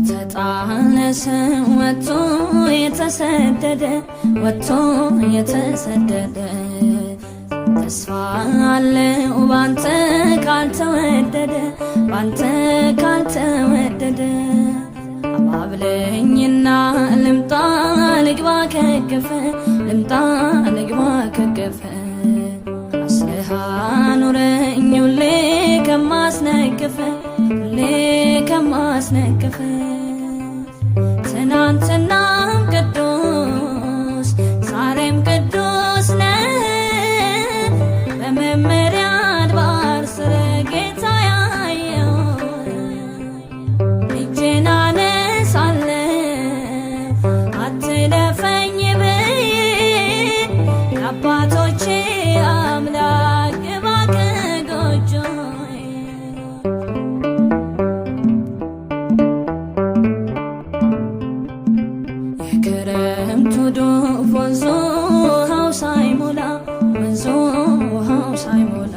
የተጣለ ሰው ወጥቶ የተሰደደ ተስፋ አለው ባንተ ካልተወደደ አባብለኝና ልምጣ ልግባ ከገፈ አስለሃ ኑረኝ ሁሌ ከማስነቅፍ ትናንትናም ቅዱስ ዛሬም ቅዱስ ነህ በመመሪያ አድባር ስር ጌታ ያየው እጄን አነሳለሁ አትለፈኝ በይ የአባቶቼ አምላክ ግባ ከጎጆዬ የክረምቱ ዶፍ ወንዙ ውሃው ሳይሞላ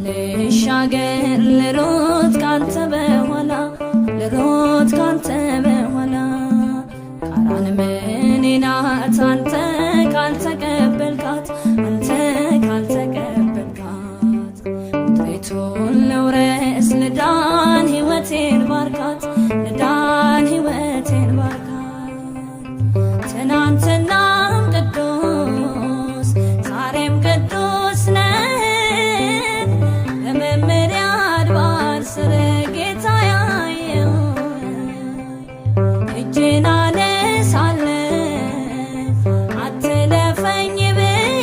ልሻገር ልሮጥ ካንተ በኋላ ቃራን ምኔ ናት አንተ ካልተቀበልካት ምድሪቱን ልውረስ ልዳን ሕይወቴን ባርካት ትናንትናም ቅዱስ ዛሬም ቅዱስ ነህ በመመሪያ አድባር ስር ጌታ ያየው እጄን አነሳለሁ አትለፈኝ በይ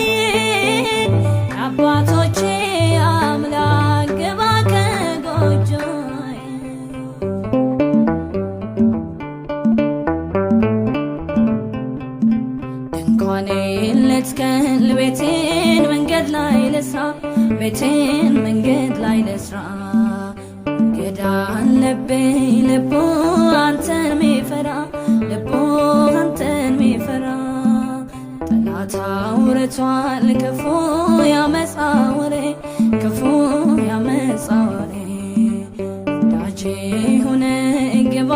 የአባቶቼ አምላክ ግባ ከጎጆዬ ድንኳኔን ልትከል ቤቴን መንገድ ላይ ልስራ እንግዳ አለብኝ ልቡ አንተን ሚፈራ ጠላት አውርቷል ክፉ ያመፃ ወሬ ወዳጄ ሆነ ግባ